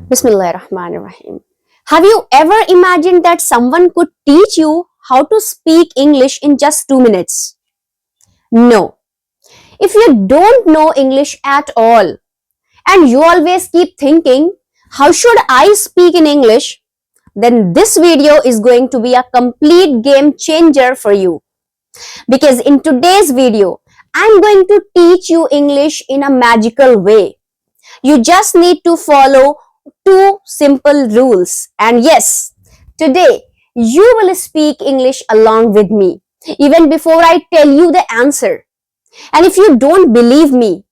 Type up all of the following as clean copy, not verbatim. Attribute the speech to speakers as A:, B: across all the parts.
A: Bismillahirrahmanirrahim. Have you ever imagined that someone could teach you how to speak English in just 2 minutes? No. If you don't know English at all and you always keep thinking, how should I speak in English? Then this video is going to be a complete game changer for you. Because in today's video, I'm going to teach you English in a magical way. You just need to follow two simple rules. And yes, today you will speak English along with me, even before I tell you the answer. And if you don't believe me,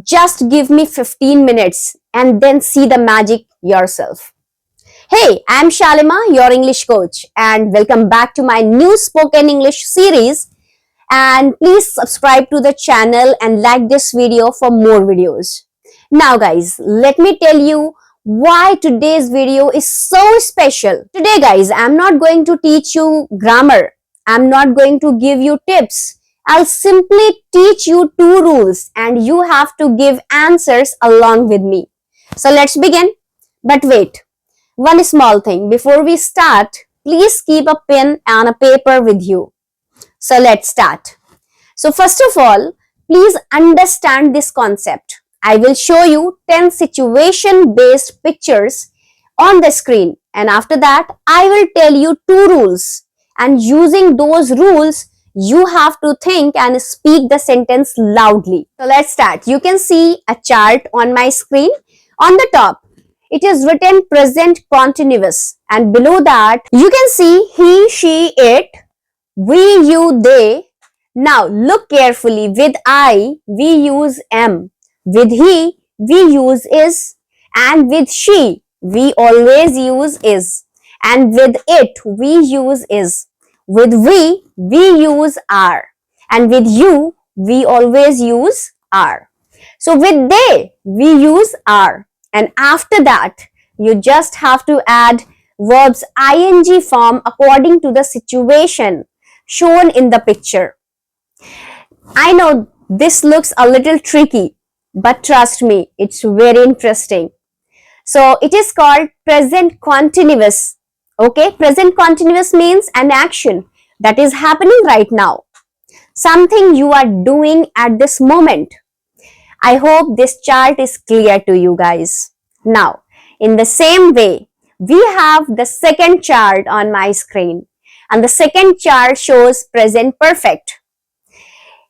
A: just give me 15 minutes and then see the magic yourself. Hey, I'm Shalima, your English coach, and welcome back to my new spoken English series. And please subscribe to the channel and like this video for more videos. Now guys, let me tell you why today's video is so special. Today guys, I'm not going to teach you grammar. I'm not going to give you tips. I'll simply teach you two rules and you have to give answers along with me. So let's begin. But wait, one small thing. Before we start, please keep a pen and a paper with you. So let's start. So first of all, please understand this concept. I will show you 10 situation-based pictures on the screen, and after that, I will tell you two rules, and using those rules, you have to think and speak the sentence loudly. So let's start. You can see a chart on my screen. On the top, it is written present continuous, and below that, you can see he, she, it, we, you, they. Now look carefully. With I, we use am. With he, we use is. And with she, we always use is. And with it, we use is. With we use are. And with you, we always use are. So with they, we use are. And after that, you just have to add verbs ing form according to the situation shown in the picture. I know this looks a little tricky, but trust me, it's very interesting. So it is called present continuous. Okay, present continuous means an action that is happening right now. Something you are doing at this moment. I hope this chart is clear to you guys. Now, in the same way, we have the second chart on my screen. And the second chart shows present perfect.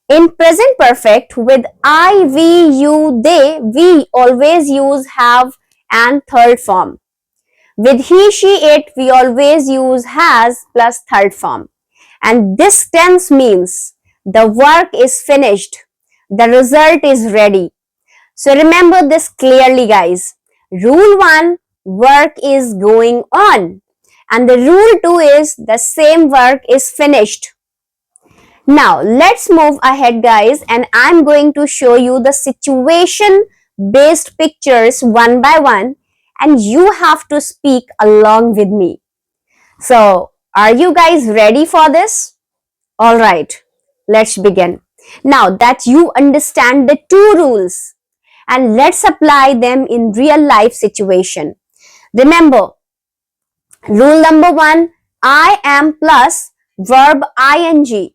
A: In present perfect, with I, we, you, they, we always use have and third form. With he, she, it, we always use has plus third form. And this tense means the work is finished. The result is ready. So remember this clearly, guys. Rule 1, work is going on. And the rule 2 is the same work is finished. Now, let's move ahead, guys, and I'm going to show you the situation-based pictures one by one, and you have to speak along with me. So, are you guys ready for this? All right, let's begin. Now that you understand the two rules, and let's apply them in real-life situation. Remember, rule number 1, I am plus verb ing.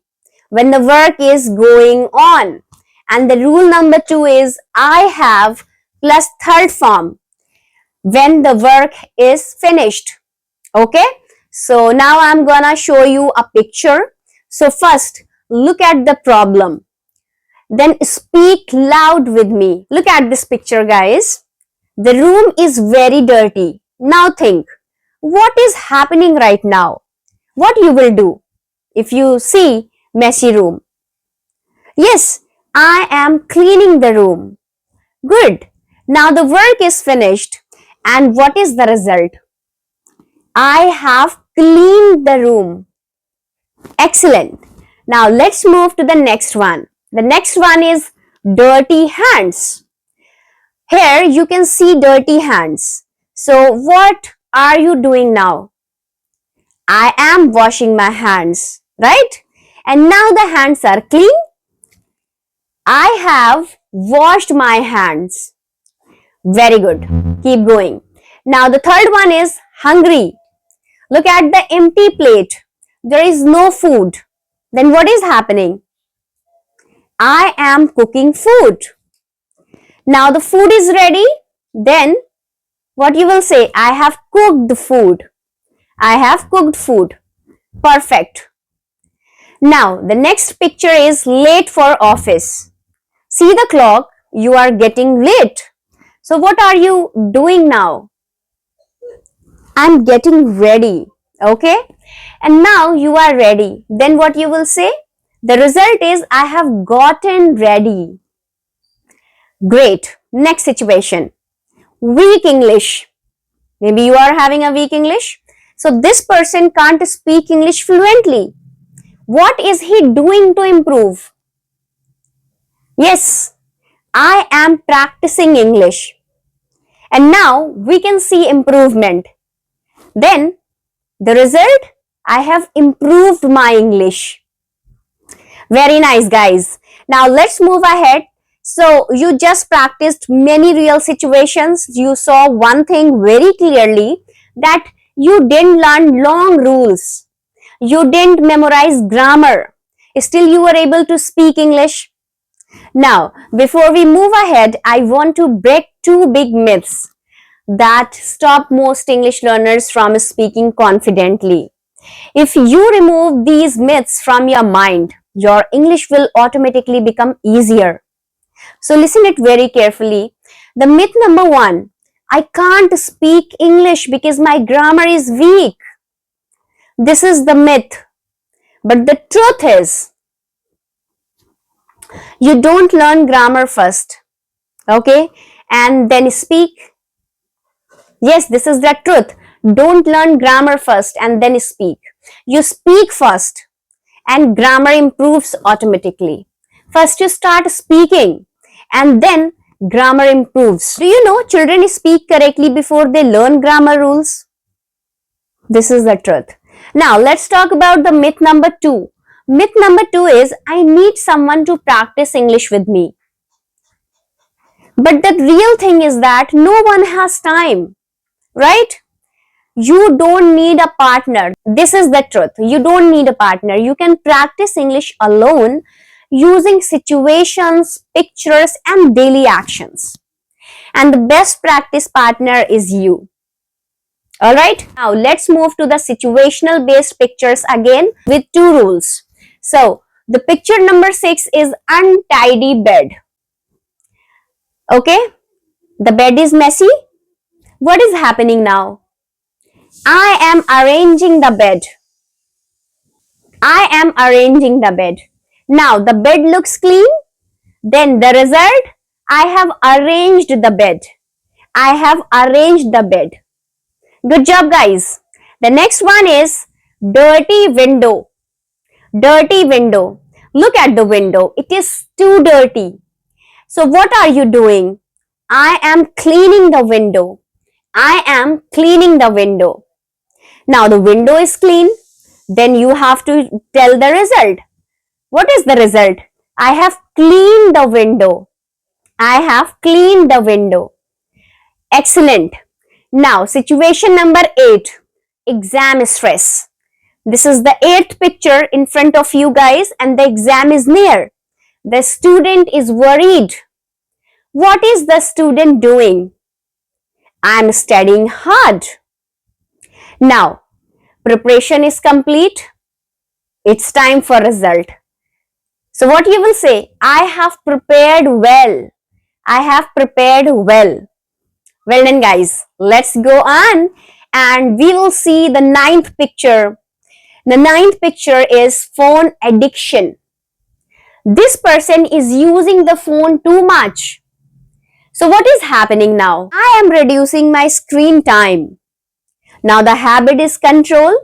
A: When the work is going on. And the rule number 2 is I have plus third form when the work is finished. Okay, so now I'm gonna show you a picture. So first, look at the problem. Then speak loud with me. Look at this picture, guys. The room is very dirty. Now think, what is happening right now? What you will do if you see messy room? Yes, I am cleaning the room. Good. Now the work is finished. And what is the result? I have cleaned the room. Excellent. Now let's move to the next one. The next one is dirty hands. Here you can see dirty hands. So what are you doing now? I am washing my hands, right? And now the hands are clean. I have washed my hands. Very good. Keep going. Now the third one is hungry. Look at the empty plate. There is no food. Then what is happening? I am cooking food. Now the food is ready. Then what you will say? I have cooked the food. I have cooked food. Perfect. Now the next picture is late for office. See the clock. You are getting late. So what are you doing now? I'm getting ready. Okay? And now you are ready. Then what you will say? The result is I have gotten ready. Great. Next situation. Weak English. Maybe you are having a weak English. So this person can't speak English fluently. What is he doing to improve? Yes, I am practicing English. And now we can see improvement. Then the result, I have improved my English. Very nice, guys. Now let's move ahead. So you just practiced many real situations. You saw one thing very clearly, that you didn't learn long rules. You didn't memorize grammar. Still you were able to speak English. Now, before we move ahead, I want to break two big myths that stop most English learners from speaking confidently. If you remove these myths from your mind, your English will automatically become easier. So listen it very carefully. The myth number one, I can't speak English because my grammar is weak. This is the myth. But the truth is, you don't learn grammar first, okay, and then speak. Yes, this is the truth. Don't learn grammar first and then speak. You speak first and grammar improves automatically. First you start speaking and then grammar improves. Do you know children speak correctly before they learn grammar rules? This is the truth. Now let's talk about the myth number two. Myth number two is I need someone to practice English with me. But the real thing is that no one has time, right? You don't need a partner. This is the truth. You don't need a partner. You can practice English alone using situations, pictures, and daily actions. And the best practice partner is you. Alright, now let's move to the situational based pictures again with two rules. So, the picture number 6 is untidy bed. Okay, the bed is messy. What is happening now? I am arranging the bed. I am arranging the bed. Now the bed looks clean. Then the result, I have arranged the bed. I have arranged the bed. Good job, guys. The next one is dirty window. Dirty window. Look at the window. It is too dirty. So what are you doing? I am cleaning the window. I am cleaning the window. Now the window is clean. Then you have to tell the result. What is the result? I have cleaned the window. I have cleaned the window. Excellent. Now situation number 8. Exam stress. This is the 8th picture in front of you guys and the exam is near. The student is worried. What is the student doing? I am studying hard. Now, preparation is complete. It's time for result. So what you will say? I have prepared well. I have prepared well. Well done, guys. Let's go on and we will see the 9th picture. The 9th picture is phone addiction. This person is using the phone too much. So what is happening now? I am reducing my screen time. Now the habit is control,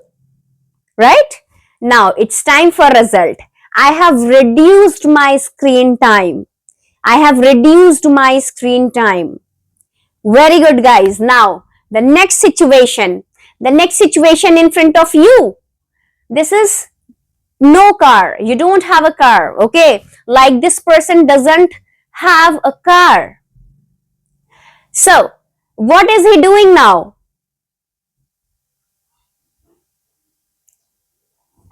A: right? Now it's time for result. I have reduced my screen time. I have reduced my screen time. Very good, guys. Now the next situation. The next situation in front of you. This is no car. You don't have a car. Okay. Like this person doesn't have a car. So what is he doing now?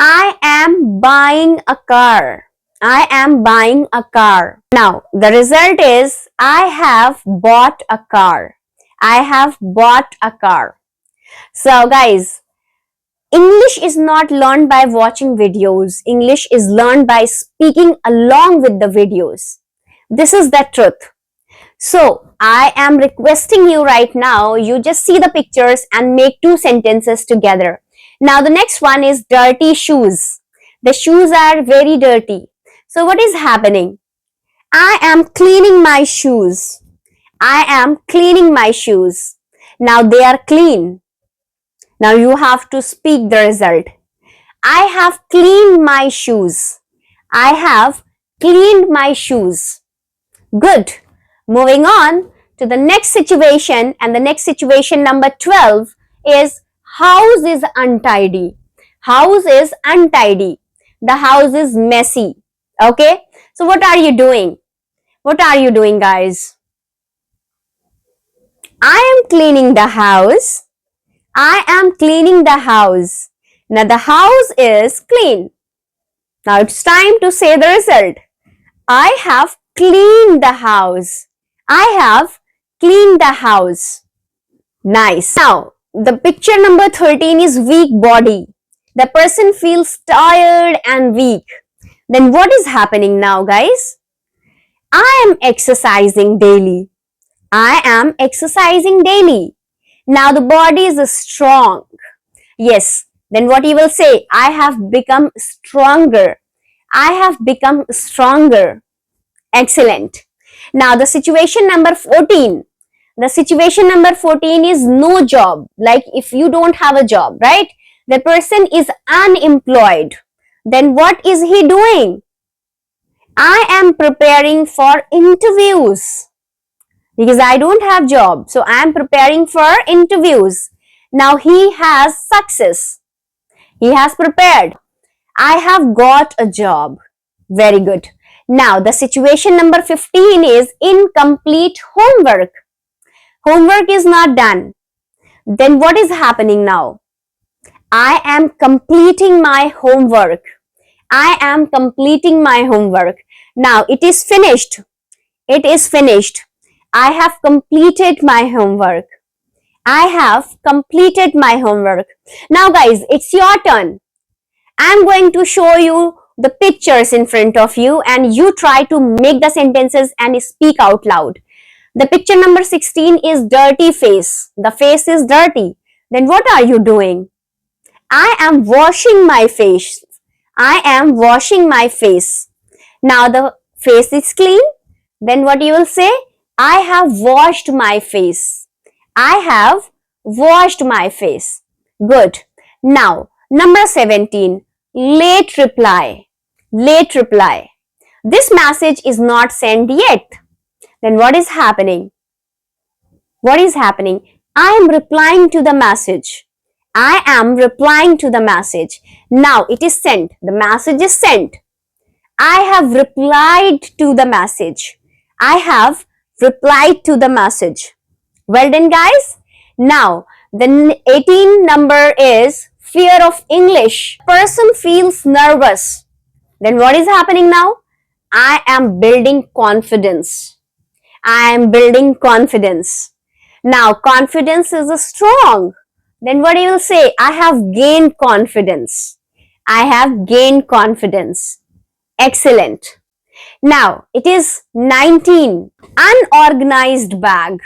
A: I am buying a car. I am buying a car. Now, the result is I have bought a car. I have bought a car. So, guys, English is not learned by watching videos. English is learned by speaking along with the videos. This is the truth. So, I am requesting you right now, you just see the pictures and make two sentences together. Now, the next one is dirty shoes. The shoes are very dirty. So, what is happening? I am cleaning my shoes. I am cleaning my shoes. Now, they are clean. Now, you have to speak the result. I have cleaned my shoes. I have cleaned my shoes. Good. Moving on to the next situation, and the next situation number 12 is house is untidy. House is untidy. The house is messy. Okay. So what are you doing? What are you doing, guys? I am cleaning the house. I am cleaning the house. Now the house is clean. Now it's time to say the result. I have cleaned the house. I have cleaned the house. Nice. Now, the picture number 13 is weak body. The person feels tired and weak. Then what is happening now, guys? I am exercising daily. I am exercising daily. Now the body is strong. Yes. Then what you will say? I have become stronger. I have become stronger. Excellent. Now the situation number 14. The situation number 14 is no job. Like if you don't have a job, right? The person is unemployed. Then what is he doing? I am preparing for interviews. Because I don't have job. So I am preparing for interviews. Now he has success. He has prepared. I have got a job. Very good. Now, the situation number 15 is incomplete homework. Homework is not done. Then what is happening now? I am completing my homework. I am completing my homework. Now, it is finished. It is finished. I have completed my homework. I have completed my homework. Now, guys, it's your turn. I'm going to show you the pictures in front of you and you try to make the sentences and speak out loud. The picture number 16 is dirty face. The face is dirty. Then what are you doing? I am washing my face. I am washing my face. Now the face is clean. Then what you will say? I have washed my face. I have washed my face. Good. Now, number 17. Late reply. Late reply. This message is not sent yet. Then what is happening? What is happening? I am replying to the message. I am replying to the message. Now it is sent. The message is sent. I have replied to the message. I have replied to the message. Well done, guys. Now, the 18 number is fear of English. Person feels nervous. Then what is happening now? I am building confidence. I am building confidence. Now, confidence is strong. Then what you will say? I have gained confidence. I have gained confidence. Excellent. Now, it is 19. Unorganized bag.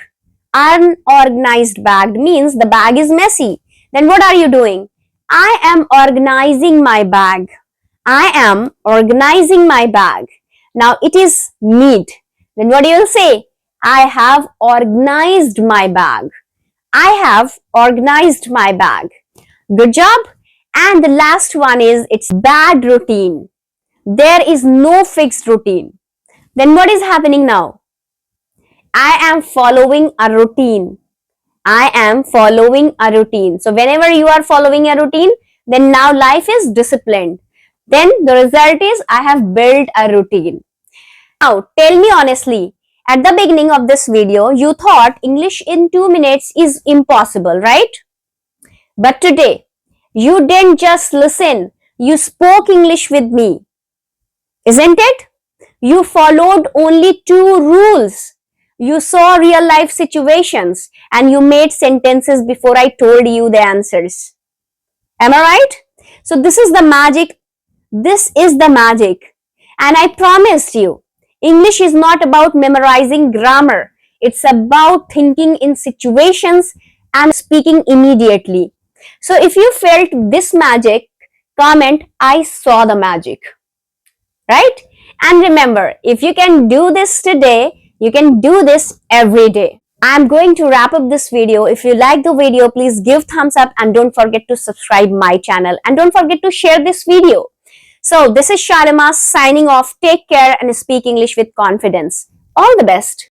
A: Unorganized bag means the bag is messy. Then what are you doing? I am organizing my bag. I am organizing my bag. Now it is neat. Then what you will say? I have organized my bag. I have organized my bag. Good job. And the last one is it's bad routine. There is no fixed routine. Then what is happening now? I am following a routine. I am following a routine. So whenever you are following a routine, then now life is disciplined. Then the result is I have built a routine. Now tell me honestly, at the beginning of this video, you thought English in 2 minutes is impossible, right? But today, you didn't just listen, You spoke English with me, isn't it? You followed only two rules. You saw real life situations and you made sentences before I told you the answers. Am I right? So this is the magic. This is the magic. And I promised you, English is not about memorizing grammar. It's about thinking in situations and speaking immediately. So if you felt this magic, comment, I saw the magic. Right? And remember, if you can do this today, you can do this every day. I'm going to wrap up this video. If you like the video, please give thumbs up and don't forget to subscribe my channel and don't forget to share this video. So this is Shalima signing off. Take care and speak English with confidence. All the best.